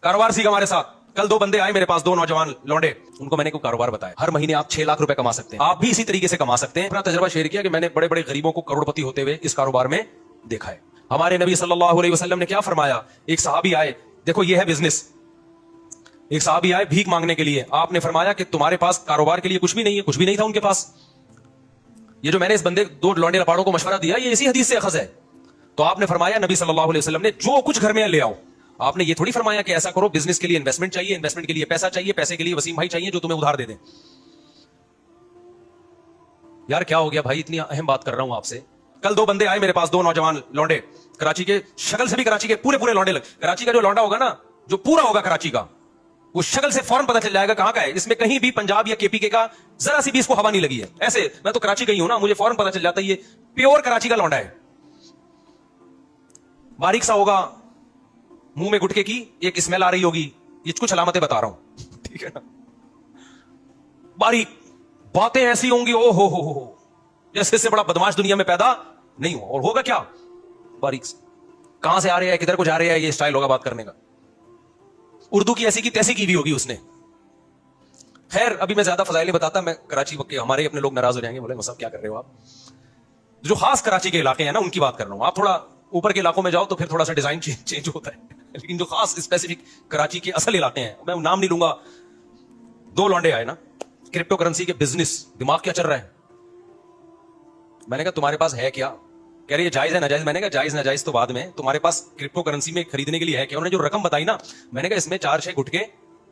कारोबार सीखा हमारे साथ। कल 2 बंदे आए मेरे पास, 2 नौजवान लौंडे, उनको मैंने कोई कारोबार बताया। हर महीने आप 6 लाख रुपए कमा सकते हैं, आप भी इसी तरीके से कमा सकते हैं। अपना तजुर्बा शेयर किया कि मैंने बड़े बड़े गरीबों को करोड़पति होते हुए इस कारोबार में देखा है। हमारे नबी सल्लल्लाहु अलैहि वसल्लम ने क्या फरमाया, एक सहाबी आए, देखो ये है बिजनेस, एक सहाबी आए भीख मांगने के लिए, आपने फरमाया कि तुम्हारे पास कारोबार के लिए कुछ भी नहीं है। कुछ भी नहीं था उनके पास। ये जो मैंने इस बंदे 2 लौंडे लपाड़ों को मशवरा दिया, ये इसी हदीस से अखज़ है। तो आपने फरमाया, नबी सल्लल्लाहु अलैहि वसल्लम ने, जो कुछ घर में ले आओ। आपने ये थोड़ी फरमाया कि ऐसा करो, बिजनेस के लिए इन्वेस्टमेंट चाहिए, इन्वेस्टमेंट के लिए पैसा चाहिए, पैसे के लिए वसीम भाई चाहिए जो तुम्हें उधार दे दें। यार क्या हो गया भाई, इतनी अहम बात कर रहा हूं आपसे। कल 2 बंदे आए मेरे पास, 2 नौजवान लौंडे, कराची के, शक्ल से भी कराची के पूरे लौंडे लग। कराची का जो लौंडा होगा ना, जो पूरा होगा कराची का, वो शक्ल से फौरन पता चल जाएगा कहां का है। इसमें कहीं भी पंजाब या केपी के का जरा सी भी इसको हवा नहीं लगी है। ऐसे मैं तो कराची गई हूं ना, मुझे फौरन पता चल जाता है ये प्योर कराची का लौंडा है। बारीक सा होगा, मुंह में गुटके की एक स्मेल आ रही होगी, ये कुछ अलामतें बता रहा हूं, ठीक है ना। बारीक, बातें ऐसी होंगी, ओ हो, जैसे इससे बड़ा बदमाश दुनिया में पैदा नहीं हो। और होगा क्या, बारीक से, कहां से आ रहे हैं, किधर को जा रहे हैं, ये स्टाइल होगा बात करने का। उर्दू की ऐसी की तैसी की भी होगी उसने। खैर अभी मैं ज्यादा फजाइल बताता, मैं कराची के, हमारे अपने लोग नाराज हो जाएंगे, बोले मुसाब क्या कर रहे हो आप। जो खास कराची के इलाके हैं ना, उनकी बात कर रहा हूं। आप थोड़ा ऊपर के इलाकों में जाओ तो फिर थोड़ा सा डिजाइन चेंज होता है, लेकिन जो खास स्पेसिफिक कराची के असल इलाके हैं, मैं नाम नहीं लूंगा। 2 लौंडे आए ना, क्रिप्टो करेंसी के बिजनेस, दिमाग क्या चल रहा है। मैंने कहा तुम्हारे पास है क्या, कह रहे ये जायज है नाजायज। मैंने कहा जायज नाजायज तो बाद में, तुम्हारे पास क्रिप्टो करेंसी में खरीदने के लिए है क्या। उन्होंने जो रकम बताई ना, मैंने कहा इसमें 4-6 गुटके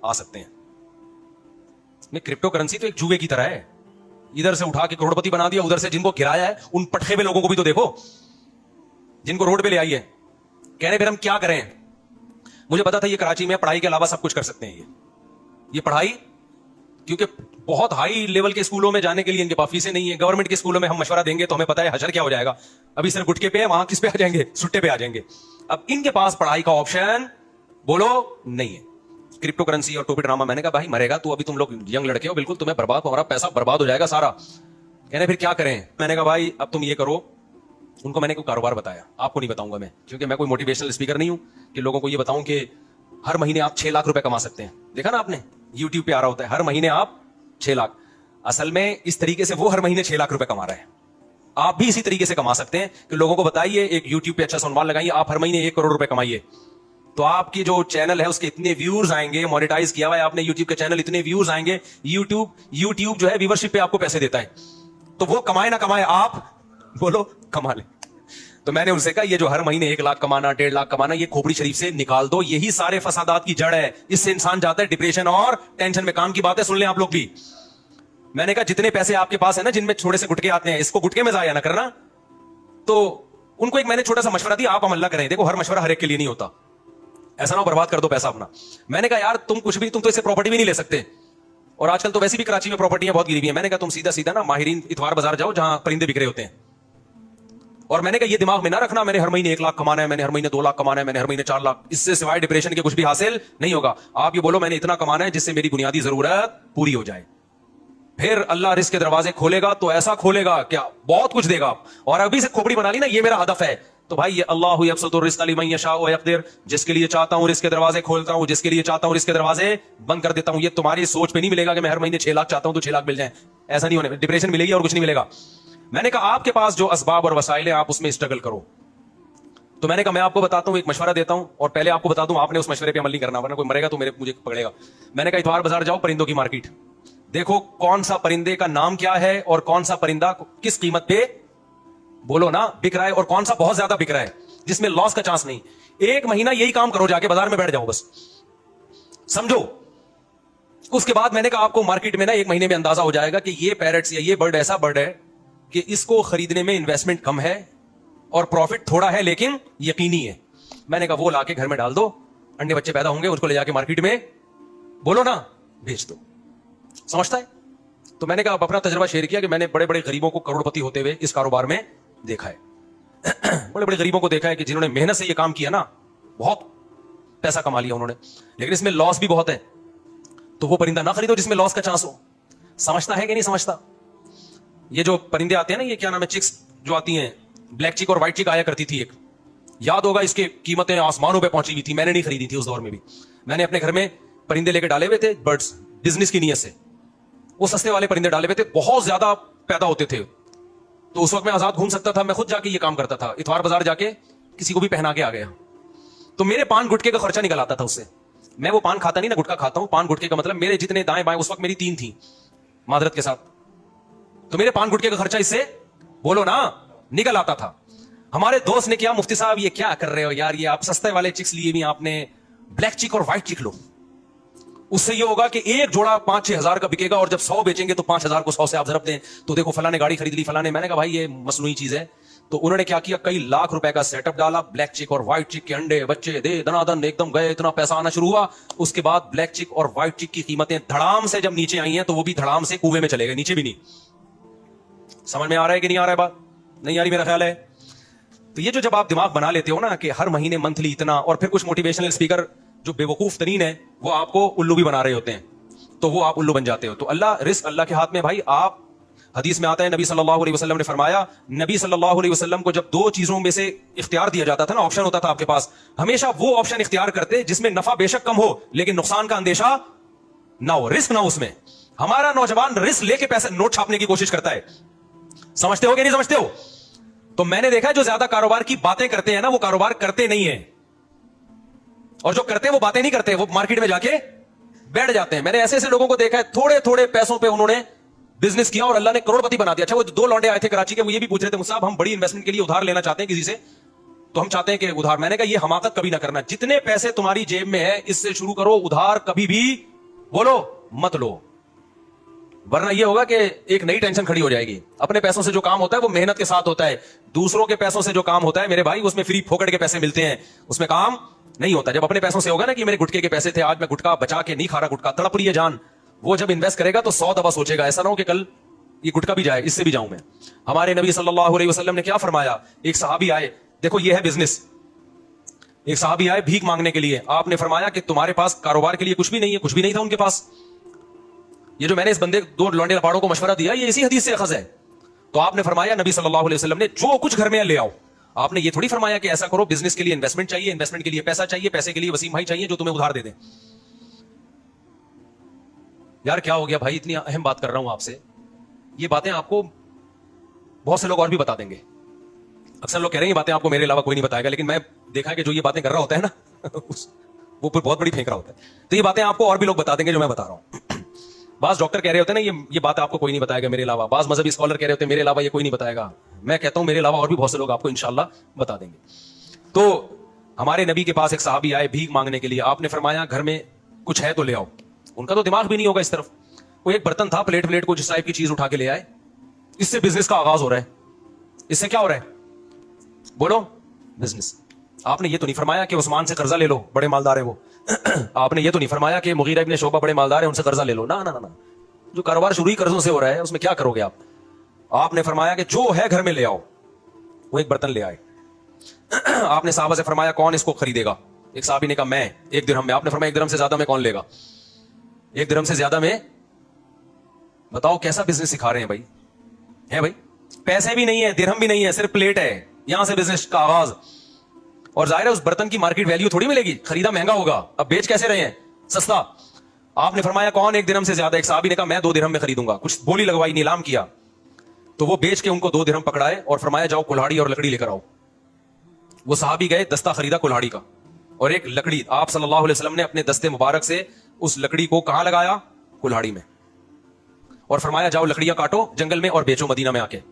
आ सकते हैं। क्रिप्टो करेंसी तो एक जुए की तरह है, इधर से उठा के करोड़पति बना दिया, उधर से जिनको गिराया है उन पटखे हुए लोगों को भी तो देखो, जिनको रोड पे ले आई है। कह रहे फिर हम क्या करें। मुझे पता था ये कराची में पढ़ाई के अलावा सब कुछ कर सकते हैं। ये पढ़ाई, क्योंकि बहुत हाई लेवल के स्कूलों में जाने के लिए इनके पास फीसें नहीं है। गवर्नमेंट के स्कूलों में हम मशवरा देंगे तो हमें पता है हशर क्या हो जाएगा। अभी सिर्फ गुटके पे है, वहां किस पे आ जाएंगे, सुट्टे पे आ जाएंगे। अब इनके पास पढ़ाई का ऑप्शन बोलो नहीं है। क्रिप्टो करेंसी और टोपी ड्रामा। मैंने कहा भाई मरेगा तू, अभी तुम लोग यंग लड़के हो, बिल्कुल तुम्हें बर्बाद, हमारा पैसा बर्बाद हो जाएगा सारा। कहने फिर क्या करें। मैंने कहा भाई अब तुम ये करो। उनको मैंने कोई कारोबार बताया, आपको नहीं बताऊंगा मैं, क्योंकि मैं कोई मोटिवेशनल स्पीकर नहीं हूं कि लोगों को ये बताऊं कि हर महीने आप 6 लाख रुपए कमा सकते हैं। देखा ना आपने, यूट्यूब पे आ रहा होता है हर महीने आप 6 लाख। असल में इस तरीके से वो हर महीने 6 लाख रुपए कमा रहा है। आप भी इसी तरीके से कमा सकते हैं कि लोगों को बताइए, एक यूट्यूब पे अच्छा सुनवान लगाइए, आप हर महीने 1 करोड़ रुपए कमाइए, तो आपकी जो चैनल है उसके इतने व्यूज आएंगे। मोनेटाइज किया हुआ है आपने यूट्यूब के चैनल, इतने व्यूज आएंगे। यूट्यूब जो है व्यूवरशिप पे आपको पैसे देता है, तो वो कमाए ना कमाए, आप बोलो कमा ले। तो मैंने उनसे कहा ये जो हर महीने 1 लाख कमाना, 1.5 लाख कमाना, ये खोपड़ी शरीफ से निकाल दो। यही सारे फसादात की जड़ है। इससे इंसान जाता है डिप्रेशन और टेंशन में। काम की बात है, सुन लें आप लोग भी। मैंने कहा जितने पैसे आपके पास है ना, जिनमें छोटे से गुटके आते हैं, इसको गुटके में जाया ना करना। तो उनको एक मैंने छोटा सा मशवरा दिया, आप अमल ना करें। देखो हर मशवरा हर एक के लिए नहीं होता, ऐसा ना हो बर्बाद कर दो पैसा अपना। मैंने कहा यार तुम कुछ भी, तुम तो इससे प्रॉपर्टी भी नहीं ले सकते, और आजकल तो वैसे भी कराची में प्रॉपर्टियां बहुत गिरी हुई हैं। मैंने कहा तुम सीधा सीधा ना माहिरीन इतवार बाजार जाओ जहां परिंदे बिक रहे होते हैं। और मैंने कहा ये दिमाग में ना रखना मैंने हर महीने 1 लाख कमाना है, मैंने हर महीने 2 लाख कमाना है, मैंने हर महीने 4 लाख। इससे सिवाय डिप्रेशन के कुछ भी हासिल नहीं होगा। आप ये बोलो मैंने इतना कमाना है जिससे मेरी बुनियादी जरूरत पूरी हो जाए। फिर अल्लाह रिस्क के दरवाजे खोलेगा तो ऐसा खोलेगा क्या बहुत कुछ देगा। और अभी से खोपड़ी बना ली ना, ये मेरा हदफ है। तो भाई ये अल्लाहु यब्सुतुर रिज़्क़ लिमन यशाअ व यक़दिर, जिसके लिए चाहता हूं रिस्क के दरवाजे खोलता हूं, जिसके लिए चाहता हूं रिस्क के दरवाजे बंद कर देता हूं। ये तुम्हारी सोच पे नहीं मिलेगा कि मैं हर महीने 6 लाख चाहता हूं तो 6 लाख मिल जाए, ऐसा नहीं होने। डिप्रेशन मिलेगी और कुछ नहीं मिलेगा। मैंने कहा आपके पास जो असबाब और वसाइल है आप उसमें स्ट्रगल करो। तो मैंने कहा मैं आपको बताता हूं, एक मशवरा देता हूं, और पहले आपको बता दूं आपने उस मशवरे पे अमल नहीं करना, वरना कोई मरेगा तो मुझे पकड़ेगा। मैंने कहा इतवार बाजार जाओ, परिंदों की मार्केट देखो, कौन सा परिंदे का नाम क्या है और कौन सा परिंदा किस कीमत पे बोलो ना बिक रहा है, और कौन सा बहुत ज्यादा बिक रहा है जिसमें लॉस का चांस नहीं। 1 महीना यही काम करो, जाके बाजार में बैठ जाओ बस, समझो। उसके बाद मैंने कहा आपको मार्केट में ना 1 महीने में अंदाजा हो जाएगा कि ये पैरट्स या ये बर्ड ऐसा बर्ड है कि इसको खरीदने में इन्वेस्टमेंट कम है और प्रॉफिट थोड़ा है, लेकिन यकीनी है। मैंने कहा वो लाके घर में डाल दो, अंडे बच्चे पैदा होंगे, उसको ले जाके मार्केट में बोलो ना भेज दो। समझता है। तो मैंने कहा अपना तजुर्बा शेयर किया कि मैंने बड़े बड़े गरीबों को करोड़पति होते हुए इस कारोबार में देखा है। बड़े बड़े गरीबों को देखा है कि जिन्होंने मेहनत से ये काम किया ना, बहुत पैसा कमा लिया उन्होंने, लेकिन इसमें लॉस भी बहुत है। तो वो परिंदा ना खरीदो जिसमें लॉस का चांस हो। समझता है कि नहीं समझता। ये जो परिंदे आते हैं ना, ये क्या नाम है, चिक्स जो आती हैं, ब्लैक चिक और व्हाइट चिक आया करती थी एक, याद होगा इसकी कीमतें आसमानों पे पहुंची हुई थी, मैंने नहीं खरीदी थी उस दौर में भी। मैंने अपने घर में परिंदे लेके डाले हुए थे, बर्ड्स, बिजनेस की नीयत से। वो सस्ते वाले परिंदे डाले हुए थे, बहुत ज्यादा पैदा होते थे, तो उस वक्त मैं आजाद घूम सकता था, मैं खुद जाके ये काम करता था, इतवार बाजार जाके किसी को भी पहना के आ गया। तो मेरे पान गुटके का खर्चा निकल आता था उससे। मैं वो पान खाता नहीं ना, गुटका खाता हूं। पान गुटके का मतलब मेरे जितने दाएं बाएं, उस वक्त मेरी 3 थी मादरत के साथ, तो मेरे पान गुटके का खर्चा इससे बोलो ना निकल आता था। हमारे दोस्त ने क्या, मुफ्ती साहब ये क्या कर रहे हो यार, ये आप सस्ते वाले चिक्स लिए भी, आपने ब्लैक चिक और व्हाइट चिक लो, उससे ये होगा कि एक जोड़ा 5-6 हजार का बिकेगा, और जब 100 बेचेंगे तो 5,000 को 100 से आप ज़रब दें, तो देखो फलाने गाड़ी खरीद ली फलाने। मैंने कहा भाई ये मसनूई चीज है। तो उन्होंने क्या किया, कई लाख रुपए का सेटअप डाला, ब्लैक चिक और व्हाइट चिक के अंडे बच्चे दे दनादन एकदम गए, इतना पैसा आना शुरू हुआ। उसके बाद ब्लैक चिक और व्हाइट चिक की कीमतें धड़ाम से जब नीचे आई हैं, तो वो भी धड़ाम से कुएं में चले गए, नीचे भी नहीं। समझ में आ रहा है कि नहीं आ रहा है बात? नहीं आ रही मेरा ख्याल है। तो ये जो जब आप दिमाग बना लेते हो ना कि हर महीने मंथली इतना, और फिर कुछ मोटिवेशनल स्पीकर जो बेवकूफ तरीन है वो आपको उल्लू भी बना रहे होते हैं, तो वो आप उल्लू बन जाते हो। तो अल्लाह, रिस्क अल्लाह के हाथ में भाई। आप, हदीस में आता है नबी सल्लल्लाहु अलैहि वसल्लम ने फरमाया, नबी सल्लल्लाहु अलैहि वसल्लम को जब 2 चीजों में से इख्तियार दिया जाता था ना, ऑप्शन होता था आपके पास, हमेशा वो ऑप्शन इख्तियार करते जिसमें नफा बेशक कम हो लेकिन नुकसान का अंदेशा ना हो, रिस्क ना हो उसमें। हमारा नौजवान रिस्क लेके पैसे नोट छापने की कोशिश करता है। समझते हो कि नहीं समझते हो? तो मैंने देखा है जो ज्यादा कारोबार की बातें करते हैं ना, वो कारोबार करते नहीं है, और जो करते हैं वो बातें नहीं करते, वो मार्केट में जाके बैठ जाते हैं। मैंने ऐसे ऐसे लोगों को देखा है, थोड़े थोड़े पैसों पे उन्होंने बिजनेस किया और अल्लाह ने करोड़पति बना दिया। अच्छा, वो 2 लौंडे आए थे कराची के, वो ये भी पूछ रहे थे मुझसे, हम बड़ी इन्वेस्टमेंट के लिए उधार लेना चाहते हैं किसी से, तो हम चाहते हैं कि उधार। मैंने कहा ये हमाकत कभी ना करना, जितने पैसे तुम्हारी जेब में है इससे शुरू करो, उधार कभी भी बोलो मत लो, वरना ये होगा कि एक नई टेंशन खड़ी हो जाएगी। अपने पैसों से जो काम होता है वो मेहनत के साथ होता है, दूसरों के पैसों से जो काम होता है मेरे भाई उसमें फ्री फोकट के पैसे मिलते हैं, उसमें काम नहीं होता। जब अपने पैसों से होगा ना कि मेरे गुटके के पैसे थे, आज मैं गुटका बचा के नहीं खा रहा, गुटका तड़प रही है जान, वो जब इन्वेस्ट करेगा तो 100 दफा सोचेगा, ऐसा ना हो कि कल ये गुटका भी जाए, इससे भी जाऊं मैं। हमारे नबी सल्लल्लाहु अलैहि वसल्लम ने क्या फरमाया, एक सहाबी आए, देखो ये है बिजनेस, एक सहाबी आए भीख मांगने के लिए, आपने फरमाया कि तुम्हारे पास कारोबार के लिए कुछ भी नहीं है, कुछ भी नहीं था उनके पास। ये जो मैंने इस बंदे 2 लौंडे लपाड़ों को मशवरा दिया, ये इसी हदीस से अखज़ है। तो आपने फरमाया, नबी सल्लल्लाहु अलैहि वसल्लम ने, जो कुछ घर में ले आओ। आपने ये थोड़ी फरमाया कि ऐसा करो, बिजनेस के लिए इन्वेस्टमेंट चाहिए, इन्वेस्टमेंट के लिए पैसा चाहिए, पैसे के लिए वसीम भाई चाहिए जो तुम्हें उधार दे दें। यार क्या हो गया भाई, इतनी अहम बात कर रहा हूं आपसे, ये बातें आपको बहुत से लोग और भी बता देंगे। अक्सर लोग कह रहे हैं ये बातें आपको मेरे अलावा कोई नहीं बताएगा, लेकिन मैं देखा है कि जो ये बातें कर रहा होता है ना वो फिर बहुत बड़ी फेंक रहा होता है। तो ये बातें आपको और भी लोग बता देंगे जो मैं बता रहा हूं। बाज डॉक्टर कह रहे होते हैं ना ये बात आपको कोई नहीं बताएगा मेरे अलावा, बाज मजहबी स्कॉलर कह रहे होते हैं मेरे अलावा ये कोई नहीं बताएगा। मैं कहता हूं मेरे अलावा और भी बहुत से लोग आपको इंशाल्लाह बता देंगे। तो हमारे नबी के पास एक सहाबी आए भीख मांगने के लिए, आपने फरमाया घर में कुछ है तो ले आओ। उनका तो दिमाग भी नहीं होगा इस तरफ, वो एक बर्तन था, प्लेट प्लेट को जिस टाइप की चीज उठा के ले आए, इससे बिजनेस का आगाज हो रहा है। इससे क्या हो रहा है बोलो, बिजनेस। आपने ये तो नहीं फरमाया कि उस्मान से कर्जा ले लो, बड़े मालदार है वो। आपने ये तो नहीं फरमाया कि मुगीरा इब्न शोबा बड़े मालदार है, उनसे कर्जा ले लो। ना ना ना ना, जो कारोबार शुरू ही कर्जों से हो रहा है उसमें क्या करोगे आप। आपने फरमाया कि जो है घर में ले आओ। वो एक बर्तन ले आए। आपने साहबा से फरमाया कौन इसको खरीदेगा। एक साहबी ने कहा मैं, 1 दिरहम में। आपने फरमाया 1 दिरहम से ज्यादा में कौन लेगा। 1 दिरहम से ज्यादा में। बताओ कैसा बिजनेस सिखा रहे हैं भाई, है भाई, पैसे भी नहीं है, दिरहम भी नहीं है, सिर्फ प्लेट है, यहां से बिजनेस का आगाज। और जाहिर है उस बर्तन की मार्केट वैल्यू थोड़ी मिलेगी, खरीदा महंगा होगा, अब बेच कैसे रहे हैं सस्ता। आपने फरमाया कौन 1 दिरहम से ज्यादा। एक साहबी ने कहा मैं 2 दिरहम में खरीदूंगा। कुछ बोली लगवाई, नीलाम किया, तो वो बेच के उनको 2 दिरहम पकड़ाए और फरमाया जाओ कुल्हाड़ी और लकड़ी लेकर आओ। वो साहबी गए, दस्ता खरीदा कुल्हाड़ी का और एक लकड़ी। आप सल्लल्लाहु अलैहि वसल्लम ने अपने दस्ते मुबारक से उस लकड़ी को कहां लगाया, कुल्हाड़ी में, और फरमाया जाओ लकड़ियां काटो जंगल में और बेचो मदीना में आके।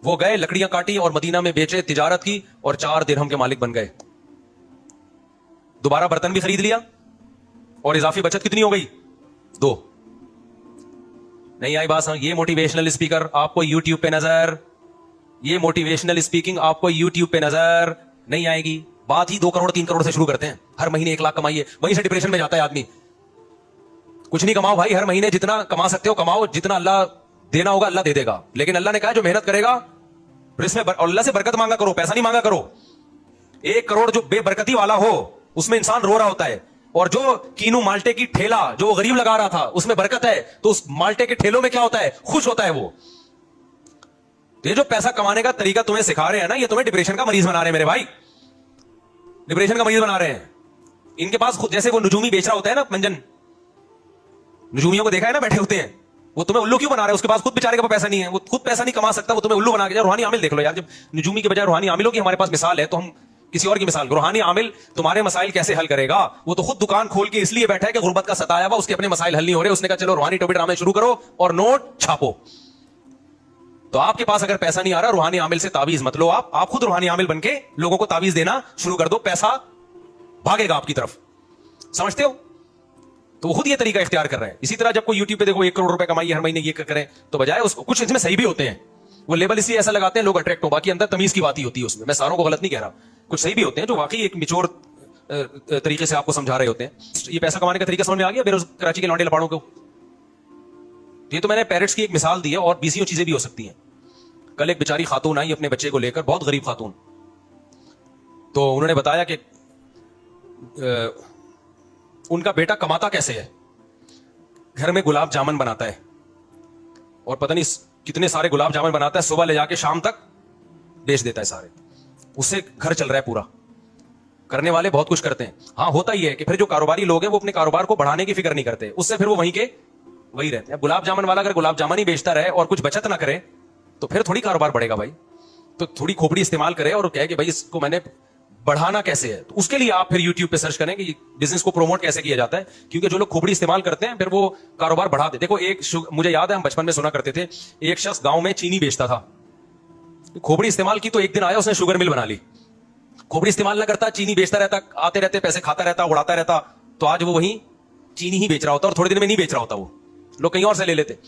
वो गए, लकड़ियां काटी और मदीना में बेचे, तिजारत की और 4 दिरहम के मालिक बन गए। दोबारा बर्तन भी खरीद लिया और इजाफी बचत कितनी हो गई, 2। नहीं आई बात। ये मोटिवेशनल स्पीकर आपको यूट्यूब पे नजर, ये मोटिवेशनल स्पीकिंग आपको यूट्यूब पे नजर नहीं आएगी। बात ही 2 करोड़ 3 करोड़ से शुरू करते हैं, हर महीने 1 लाख कमाइए, वहीं से डिप्रेशन में जाता है आदमी। कुछ नहीं कमाओ भाई, हर महीने जितना कमा सकते हो कमाओ, जितना अल्लाह देना होगा अल्लाह दे देगा। लेकिन अल्लाह ने कहा जो मेहनत करेगा इसमें अल्लाह से बरकत मांगा करो, पैसा नहीं मांगा करो। 1 करोड़ जो बेबरकती वाला हो उसमें इंसान रो रहा होता है, और जो कीनू माल्टे की ठेला जो गरीब लगा रहा था उसमें बरकत है, तो उस माल्टे के ठेलों में क्या होता है, खुश होता है वो। तो ये जो पैसा कमाने का तरीका तुम्हें सिखा रहे हैं ना, ये तुम्हें डिप्रेशन का मरीज बना रहे हैं मेरे भाई। डिप्रेशन का मरीज बना रहे हैं। इनके पास खुद, जैसे वो नजूमी बेच रहा होता है ना मंजन, नजूमियों को देखा है ना बैठे होते हैं, वो तुम्हें उल्लू क्यों बना रहे हैं? उसके पास खुद बेचारे का पैसा नहीं है, वो खुद पैसा नहीं कमा सकता, वो तुम्हें उल्लू बना के। रूहानी आमिल देख लो यार, जब नजूमी के बजाय रूहानी आमिलों की हमारे पास मिसाल है, तो हम किसी और की मिसाल। रूहानी आमिल तुम्हारे मसाइल कैसे हल करेगा? वो तो खुद दुकान खोल के इसलिए बैठा है कि गुर्बत का सताया हुआ, उसके अपने मसाइल हल नहीं हो रहे, उसने कहा चलो रूहानी टोपी ड्रामे शुरू करो और नोट छापो। तो आपके पास अगर पैसा नहीं आ रहा, रूहानी आमिल से तावीज मत लो, आप खुद रूहानी आमिल बनके लोगों को तावीज देना शुरू कर दो, पैसा भागेगा आपकी तरफ। समझते हो? तो वो खुद ये तरीका इख्तियार कर रहे हैं। इसी तरह जब कोई यूट्यूब पे देखो 1 करोड़ रुपए कमाइए हर महीने, ये करें, तो बजाय उसको, कुछ इसमें सही भी होते हैं, वो लेबल इसलिए ऐसा लगाते हैं लोग अट्रैक्ट हो, बाकी अंदर तमीज की बात ही होती है उसमें। मैं सारों को गलत नहीं कह रहा, कुछ सही भी होते हैं जो वाकई एक मिचोर तरीके से आपको समझा रहे होते हैं। ये पैसा कमाने का तरीका समझ में आ गया कराची के लौंडे लपाड़ों को? ये तो मैंने पैरेट्स की एक मिसाल दी है, और बीसियों चीजें भी हो सकती हैं। कल एक बेचारी खातून आई अपने बच्चे को लेकर, बहुत गरीब खातून, तो उन्होंने बताया कि उनका बेटा कमाता कैसे है, घर में गुलाब जामुन बनाता है, और पता नहीं कितने सारे गुलाब जामुन बनाता है, सुबह ले जाके शाम तक बेच देता है सारे, उससे घर चल रहा है पूरा। करने वाले बहुत कुछ करते हैं। हाँ, होता ही है कि फिर जो कारोबारी लोग हैं वो अपने कारोबार को बढ़ाने की फिक्र नहीं करते, उससे फिर वो वहीं के वही रहते हैं। गुलाब जामुन वाला अगर गुलाब जामुन ही बेचता रहे और कुछ बचत ना करे, तो फिर थोड़ी कारोबार बढ़ेगा भाई। तो थोड़ी खोपड़ी इस्तेमाल करे और कहे कि भाई इसको मैंने बढ़ाना कैसे है, तो उसके लिए आप फिर YouTube पे सर्च करें कि बिजनेस को प्रमोट कैसे किया जाता है, क्योंकि जो लोग खोपड़ी इस्तेमाल करते हैं फिर वो कारोबार बढ़ाते। देखो मुझे याद है हम बचपन में सुना करते थे, एक शख्स गांव में चीनी बेचता था, खोपड़ी इस्तेमाल की, तो एक दिन आया उसने शुगर मिल बना ली। खोपड़ी इस्तेमाल ना करता, चीनी बेचता रहता, आते रहते पैसे खाता रहता, उड़ाता रहता, तो आज वो वहीं चीनी ही बेच रहा होता, और थोड़े दिन में नहीं बेच रहा होता, वो लोग कहीं और से ले लेते।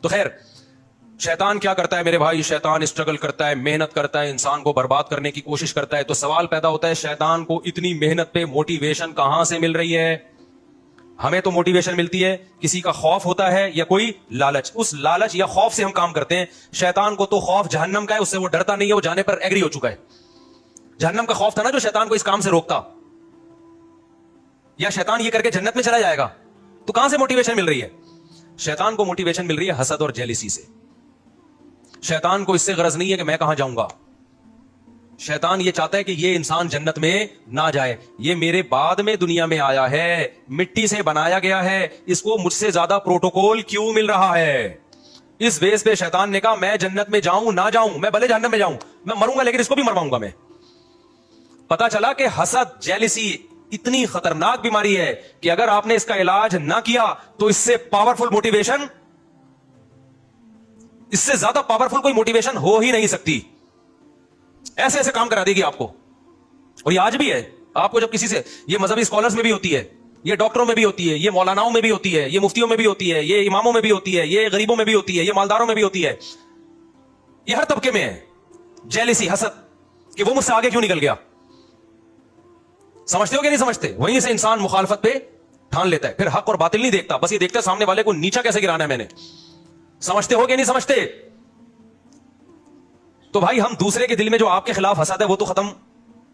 तो खैर, शैतान क्या करता है मेरे भाई? शैतान स्ट्रगल करता है, मेहनत करता है, इंसान को बर्बाद करने की कोशिश करता है। तो सवाल पैदा होता है, शैतान को इतनी मेहनत पे मोटिवेशन कहां से मिल रही है? हमें तो मोटिवेशन मिलती है, किसी का खौफ होता है या कोई लालच, उस लालच या खौफ से हम काम करते हैं। शैतान को तो खौफ जहन्नम का है, उससे वो डरता नहीं है, वो जाने पर एग्री हो चुका है। जहन्नम का खौफ था ना जो शैतान को इस काम से रोकता, या शैतान ये करके जन्नत में चला जाएगा। तो कहां से मोटिवेशन मिल रही है? शैतान को मोटिवेशन मिल रही है हसद और जेलिसी से। शैतान को इससे गरज नहीं है कि मैं कहां जाऊंगा, शैतान ये चाहता है कि ये इंसान जन्नत में ना जाए, ये मेरे बाद में दुनिया में आया है, मिट्टी से बनाया गया है, इसको मुझसे ज्यादा प्रोटोकॉल क्यों मिल रहा है? इस बेस पे शैतान ने कहा मैं जन्नत में जाऊं ना जाऊं, मैं भले जहन्नम में जाऊं, मैं मरूंगा लेकिन इसको भी मरवाऊंगा मैं। पता चला कि हसद, जेलिसी इतनी खतरनाक बीमारी है कि अगर आपने इसका इलाज ना किया तो इससे पावरफुल मोटिवेशन, इससे ज्यादा पावरफुल कोई मोटिवेशन हो ही नहीं सकती। ऐसे ऐसे काम करा देगी आपको, और ये आज भी है। आपको जब किसी से, ये मजहबी स्कॉलर्स में भी होती है, ये डॉक्टरों में भी होती है, ये मौलानाओं में भी होती है, ये मुफ्तियों में भी होती है, ये इमामों में भी होती है, ये गरीबों में भी होती है, ये मालदारों में भी होती है, ये हर तबके में है। जेलिसी, हसद कि वो मुझसे आगे क्यों निकल गया। समझते हो कि नहीं समझते? वहीं से इंसान मुखालफत पे ठान लेता है, फिर हक और बातिल नहीं देखता, बस ये देखता है सामने वाले को नीचा कैसे गिराना है मैंने। समझते हो कि नहीं समझते? तो भाई हम दूसरे के दिल में जो आपके खिलाफ हसद है वो तो खत्म,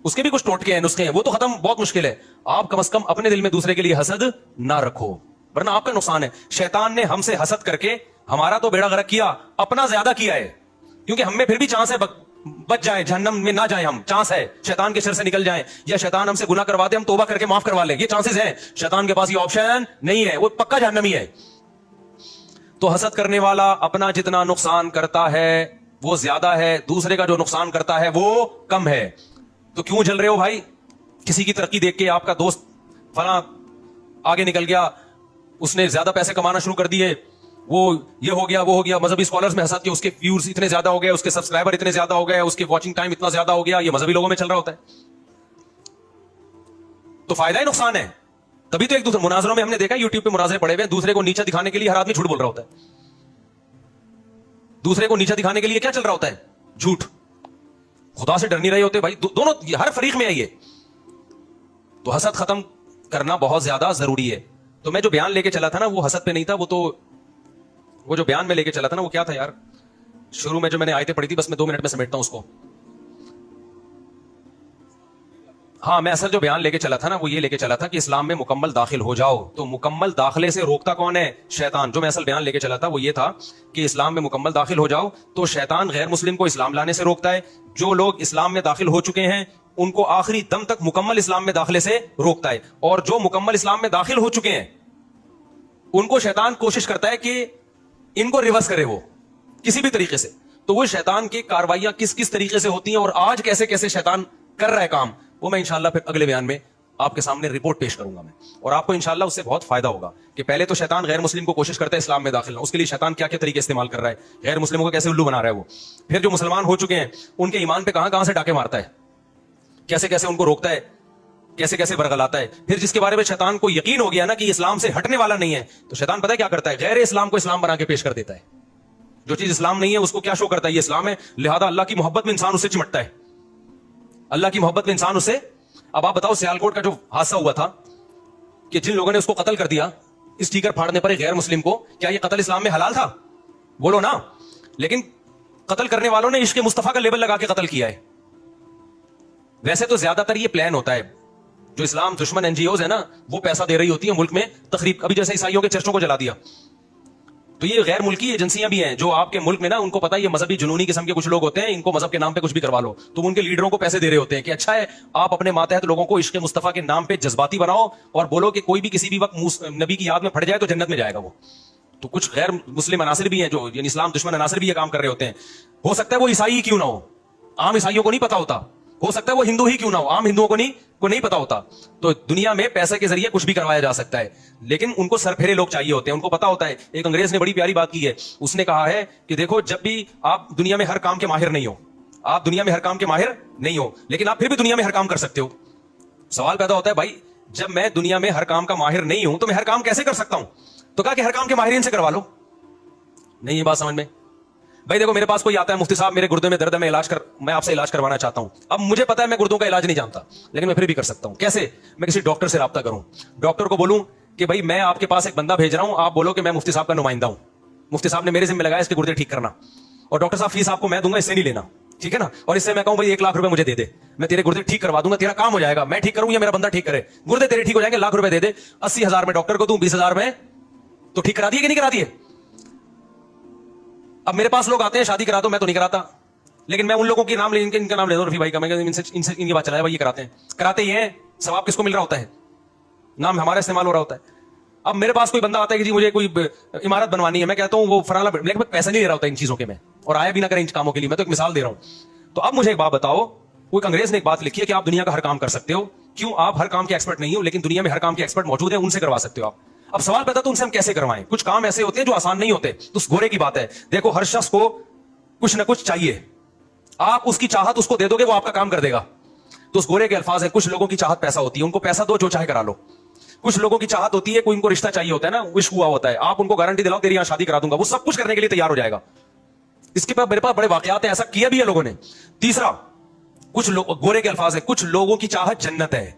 उसके भी कुछ टोटके हैं, नुस्खे हैं, वो तो खत्म बहुत मुश्किल है। आप कम से कम अपने दिल में दूसरे के लिए हसद ना रखो, वरना आपका नुकसान है। शैतान ने हमसे हसद करके हमारा तो बेड़ा गर्क किया, अपना ज्यादा किया है, क्योंकि हमें फिर भी चांस है बच जाए, जहन्नम में ना जाए हम, चांस है शैतान के शर से निकल जाए, या शैतान हमसे गुनाह करवा दे, हम तौबा करके माफ करवा लें, ये चांसेस हैं। शैतान के पास ये ऑप्शन नहीं है, वो पक्का जहन्नमी है। तो हसद करने वाला अपना जितना नुकसान करता है वो ज्यादा है, दूसरे का जो नुकसान करता है वो कम है। तो क्यों जल रहे हो भाई? किसी की तरक्की देख के आपका दोस्त फला आगे निकल गया, उसने ज्यादा पैसे कमाना शुरू कर दिए, वो ये हो गया वो हो गया। मजहबी स्कॉलर्स में हसद के उसके व्यूज इतने ज्यादा हो गए, उसके सब्सक्राइबर इतने ज्यादा हो गए, उसके वॉचिंग टाइम इतना ज्यादा हो गया, ये मजहबी लोगों में चल रहा होता है। तो फायदा ही नुकसान है। तभी तो एक दूसरे मुनाजरों में हमने देखा, यूट्यूब पे मुनाजरे पड़े हुए, दूसरे को नीचा दिखाने के लिए हर आदमी झूठ बोल रहा होता है। दूसरे को नीचा दिखाने के लिए क्या चल रहा होता है? झूठ। खुदा से डर नहीं रहे होते भाई, दोनों हर फरीक में आइए। तो हसद खत्म करना बहुत ज्यादा जरूरी है। तो मैं जो बयान लेके चला था ना वो हसद पे नहीं था, वो जो बयान में लेके चला था ना वो क्या था यार, शुरू में जो मैंने आयतें पढ़ी थी, बस मैं 2 मिनट में समेटता हूं उसको। ہاں میں اصل جو بیان لے کے چلا تھا نا وہ یہ لے کے چلا تھا کہ اسلام میں مکمل داخل ہو جاؤ. تو مکمل داخلے سے روکتا کون ہے؟ شیطان. جو میں اصل بیان لے کے چلا تھا وہ یہ تھا کہ اسلام میں مکمل داخل ہو جاؤ تو شیطان غیر مسلم کو اسلام لانے سے روکتا ہے. جو لوگ اسلام میں داخل ہو چکے ہیں ان کو آخری دم تک مکمل اسلام میں داخلے سے روکتا ہے. اور جو مکمل اسلام میں داخل ہو چکے ہیں ان کو شیطان کوشش کرتا ہے کہ ان کو ریورس کرے وہ کسی بھی طریقے سے. تو وہ شیطان کی کاروائیاں کس کس طریقے سے ہوتی ہیں اور آج کیسے کیسے شیطان کر رہا ہے کام, وہ میں انشاءاللہ پھر اگلے بیان میں آپ کے سامنے رپورٹ پیش کروں گا میں. اور آپ کو انشاءاللہ اس سے بہت فائدہ ہوگا کہ پہلے تو شیطان غیر مسلم کو کوشش کرتا ہے اسلام میں داخل, اس کے لیے شیطان کیا کیا طریقے استعمال کر رہا ہے, غیر مسلموں کو کیسے الو بنا رہا ہے وہ. پھر جو مسلمان ہو چکے ہیں ان کے ایمان پہ کہاں کہاں سے ڈاکے مارتا ہے, کیسے کیسے ان کو روکتا ہے, کیسے کیسے برگلاتا ہے. پھر جس کے بارے میں شیطان کو یقین ہو گیا نا کہ اسلام سے ہٹنے والا نہیں ہے تو شیطان پتہ ہے کیا کرتا ہے, غیر اسلام کو اسلام بنا کے پیش کر دیتا ہے. جو چیز اسلام نہیں ہے اس کو کیا شو کرتا ہے یہ اسلام ہے, لہذا اللہ کی محبت میں انسان اسے چمٹتا ہے, اللہ کی محبت میں انسان اسے. اب آپ بتاؤ سیالکوٹ کا جو حادثہ ہوا تھا کہ جن لوگوں نے اس کو قتل کر دیا اسٹیکر پھاڑنے پر ایک غیر مسلم کو, کیا یہ قتل اسلام میں حلال تھا؟ بولو نا. لیکن قتل کرنے والوں نے عشق مصطفیٰ کا لیبل لگا کے قتل کیا ہے. ویسے تو زیادہ تر یہ پلان ہوتا ہے, جو اسلام دشمن این جی اوز ہے نا وہ پیسہ دے رہی ہوتی ہے ملک میں تقریب, ابھی جیسے عیسائیوں کے چرچوں کو جلا دیا. تو یہ غیر ملکی ایجنسیاں بھی ہیں جو آپ کے ملک میں نا ان کو پتا ہے یہ مذہبی جنونی قسم کے کچھ لوگ ہوتے ہیں, ان کو مذہب کے نام پہ کچھ بھی کروا لو تو ان کے لیڈروں کو پیسے دے رہے ہوتے ہیں کہ اچھا ہے آپ اپنے ماتحت لوگوں کو عشق مصطفیٰ کے نام پہ جذباتی بناؤ اور بولو کہ کوئی بھی کسی بھی وقت نبی کی یاد میں پھٹ جائے تو جنت میں جائے گا وہ. تو کچھ غیر مسلم عناصر بھی ہیں جو یعنی اسلام دشمن عناصر بھی یہ کام کر رہے ہوتے ہیں. ہو سکتا ہے وہ عیسائی کیوں نہ ہو, عام عیسائیوں کو نہیں پتا ہوتا, ہو سکتا ہے وہ ہندو ہی کیوں نہ ہو, عام ہندوؤں کو نہیں پتا ہوتا. تو دنیا میں پیسے کے ذریعے کچھ بھی کروایا جا سکتا ہے, لیکن ان کو سر پھیرے لوگ چاہیے ہوتے ہیں, ان کو پتا ہوتا ہے. ایک انگریز نے بڑی پیاری بات کی ہے, اس نے کہا ہے کہ دیکھو جب بھی آپ دنیا میں ہر کام کے ماہر نہیں ہو, آپ دنیا میں ہر کام کے ماہر نہیں ہو لیکن آپ پھر بھی دنیا میں ہر کام کر سکتے ہو. سوال پیدا ہوتا ہے بھائی جب میں دنیا میں ہر کام کا ماہر نہیں ہوں تو میں ہر کام کیسے کر سکتا ہوں؟ تو کہا کہ ہر کام کے ماہرین سے کروا لو. نہیں یہ بات سمجھ میں بھائی. دیکھو میرے پاس کوئی آتا ہے, مفتی صاحب میرے گردے میں درد ہے, میں آپ سے علاج کروانا چاہتا ہوں. اب مجھے پتا ہے میں گردوں کا علاج نہیں جانتا لیکن میں پھر بھی کر سکتا ہوں. کیسے؟ میں کسی ڈاکٹر سے رابطہ کروں, ڈاکٹر کو بولوں کہ بھائی میں آپ کے پاس ایک بندہ بھیج رہا ہوں, آپ بولو کہ میں مفتی صاحب کا نمائندہ ہوں, مفتی صاحب نے میرے ذمہ لگایا اس کے گردے ٹھیک کرنا, اور ڈاکٹر صاحب فیس آپ کو میں دوں گا, اس سے نہیں لینا, ٹھیک ہے نا. اور اس سے میں کہوں بھائی 1 لاکھ روپے مجھے دے دے, میں تیرے گردے ٹھیک کروا دوں گا, تیرا کام ہو جائے گا. میں ٹھیک کروں یا میرا بندہ ٹھیک کرے, گردے تیرے ٹھیک ہو جائیں گے, 1 لاکھ روپے دے دے. 80,000 میں ڈاکٹر کو دوں, 20,000 میں تو ٹھیک کرا دیے کہ نہیں کرا دیے. اب میرے پاس لوگ آتے ہیں شادی کرا دو, میں تو نہیں کراتا, لیکن میں ان لوگوں کے نام لے ان کا نام لے دو, رفیع بھائی کا, میں ان سے ان کی بات چلایا بھائی یہ کراتے ہی ہیں. ثواب کس کو مل رہا ہوتا ہے؟ نام ہمارا استعمال ہو رہا ہوتا ہے. اب میرے پاس کوئی بندہ آتا ہے کہ جی مجھے کوئی عمارت بنوانی ہے, میں کہتا ہوں وہ فلانا, لیکن میں پیسہ نہیں لے رہا ہوتا ان چیزوں کے, میں اور آیا بھی نہ کریں ان کاموں کے لیے, میں تو ایک مثال دے رہا ہوں. تو اب مجھے ایک بات بتاؤ, کوئی انگریز نے ایک بات لکھی ہے کہ آپ دنیا کا ہر کام کر سکتے ہو, کیوں آپ ہر کام کے ایکسپرٹ نہیں ہو لیکن دنیا میں ہر کام کے ایکسپرٹ موجود ہیں, ان سے کروا سکتے ہو آپ. اب سوال پیدا تو ان سے ہم کیسے کروائیں؟ کچھ کام ایسے ہوتے ہیں جو آسان نہیں ہوتے. تو اس گورے کی بات ہے, دیکھو ہر شخص کو کچھ نہ کچھ چاہیے, آپ اس کی چاہت اس کو دے دو گے وہ آپ کا کام کر دے گا. تو اس گورے کے الفاظ ہیں, کچھ لوگوں کی چاہت پیسہ ہوتی ہے, ان کو پیسہ دو جو چاہے کرا لو. کچھ لوگوں کی چاہت ہوتی ہے, کوئی ان کو رشتہ چاہیے ہوتا ہے نا, وش ہوا ہوتا ہے, آپ ان کو گارنٹی دلاؤ تیری یہاں شادی کرا دوں گا, وہ سب کچھ کرنے کے لیے تیار ہو جائے گا. اس کے بعد میرے پاس بڑے واقعات ہیں, ایسا کیا بھی ہے لوگوں نے. تیسرا, کچھ گورے کے الفاظ ہیں, کچھ لوگوں کی چاہت جنت ہے,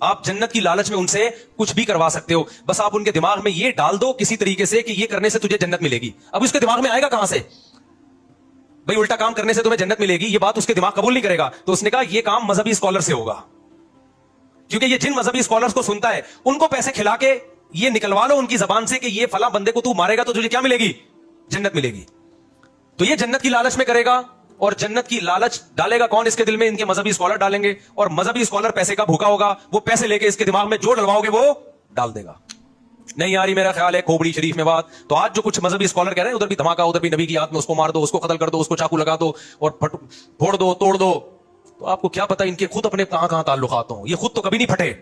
آپ جنت کی لالچ میں ان سے کچھ بھی کروا سکتے ہو, بس آپ ان کے دماغ میں یہ ڈال دو کسی طریقے سے کہ یہ کرنے سے تجھے جنت ملے گی. اب اس کے دماغ میں آئے گا کہاں سے بھائی الٹا کام کرنے سے تمہیں جنت ملے گی؟ یہ بات اس کے دماغ قبول نہیں کرے گا. تو اس نے کہا یہ کام مذہبی اسکالر سے ہوگا, کیونکہ یہ جن مذہبی اسکالرز کو سنتا ہے ان کو پیسے کھلا کے یہ نکلوا لو ان کی زبان سے کہ یہ فلاں بندے کو تو مارے گا تو تجھے کیا ملے گی؟ جنت ملے گی. تو یہ جنت کی لالچ میں کرے گا, اور جنت کی لالچ ڈالے گا کون اس کے دل میں؟ ان کے مذہبی اسکالر ڈالیں گے, اور مذہبی اسکالر پیسے کا بھوکا ہوگا, وہ پیسے لے کے اس کے دماغ میں جو ڈلواؤ گے وہ ڈال دے گا. نہیں آ رہی میرا خیال ہے کھوپڑی شریف میں بات. تو آج جو کچھ مذہبی اسکالر کہہ رہے ہیں ادھر بھی دھماکہ, ادھر بھی نبی کی یاد میں اس کو مار دو, اس کو قتل کر دو, اس کو چاقو لگا دو اور پھوڑ دو, توڑ دو. تو آپ کو کیا پتا ان کے خود اپنے کہاں تعلقات ہوں. یہ خود تو کبھی نہیں پھٹے,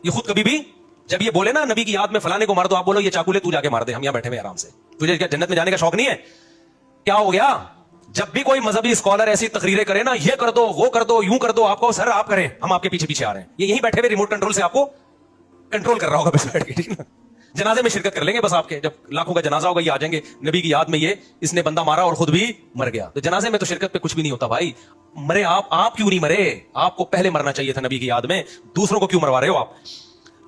یہ خود کبھی بھی جب یہ بولے نا نبی کی یاد میں فلانے کو مار دو, آپ بولو یہ چاقو لے تو جا کے مار دے, ہم یہاں بیٹھے ہوئے آرام سے, تجھے کیا جنت میں جانے کا شوق نہیں ہے؟ کیا ہو گیا؟ جب بھی کوئی مذہبی اسکالر ایسی تقریریں کرے نا, یہ کر دو وہ کر دو یوں کر دو, آپ کو سر آپ کریں, ہم آپ کے پیچھے پیچھے آ رہے ہیں. یہ یہیں بیٹھے ہوئے ریموٹ کنٹرول سے آپ کو کنٹرول کر رہا ہوگا بس بیٹھ کے, ٹھیک نا. جنازے میں شرکت کر لیں گے بس آپ کے, جب لاکھوں کا جنازہ ہوگا یہ آ جائیں گے نبی کی یاد میں, یہ اس نے بندہ مارا اور خود بھی مر گیا. تو جنازے میں تو شرکت پہ کچھ بھی نہیں ہوتا بھائی. مرے آپ کیوں نہیں مرے؟ آپ کو پہلے مرنا چاہیے تھا نبی کی یاد میں, دوسروں کو کیوں مروا رہے ہو آپ؟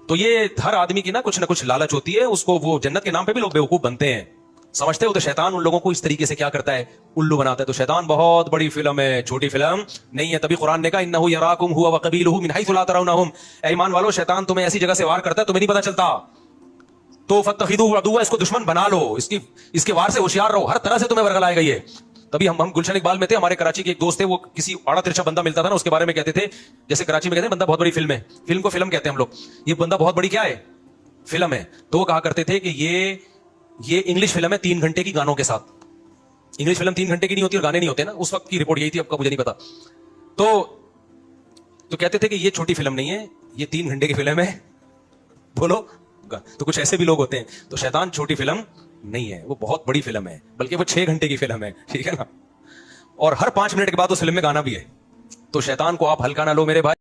تو یہ ہر آدمی کی نا کچھ نہ کچھ لالچ ہوتی ہے, اس کو وہ جنت کے نام پہ بھی لوگ بیوقوف بنتے ہیں. समझते हो? तो शैतान उन लोगों को इस तरीके से क्या करता है, उल्लू बनाता है। तो शैतान बहुत बड़ी फिल्म है, छोटी फिल्म नहीं है। तभी कुरान ने कहा इन्नहु यराकुम हुवा व कबीलुहु मिन हैसु ला तराउनहुम, ऐ ईमान वालों शैतान तुम्हें ऐसी जगह से वार करता है तुम्हें नहीं पता चलता, तो फत्तखिदू अदुव्वा, इसको दुश्मन बना लो, इसके वार से होशियार रहो, हर तरह से तुम्हें वर्गलाएगा ये। तभी हम गुलशन इकबाल में थे, हमारे कराची के एक दोस्त थे, वो किसी आड़ा तिरछा बंदा मिलता था ना, उसके बारे में कहते थे, जैसे कराची में कहते हैं बंदा बहुत बड़ी फिल्म है, फिल्म को फिल्म कहते हैं हम लोग, ये बंदा बहुत बड़ी क्या है, फिल्म है। तो वो कहा करते थे कि ये इंग्लिश फिल्म है 3 घंटे की गानों के साथ। इंग्लिश फिल्म 3 घंटे की नहीं होती और गाने नहीं होते ना, उस वक्त की रिपोर्ट यही थी, आपका मुझे नहीं पता। तो कहते थे कि ये छोटी फिल्म नहीं है, ये 3 घंटे की फिल्म है। बोलो, तो कुछ ऐसे भी लोग होते हैं। तो शैतान छोटी फिल्म नहीं है, वो बहुत बड़ी फिल्म है, बल्कि वो 6 घंटे की फिल्म है, ठीक है ना। और हर 5 मिनट के बाद उस फिल्म में गाना भी है। तो शैतान को आप हल्का ना लो मेरे भाई।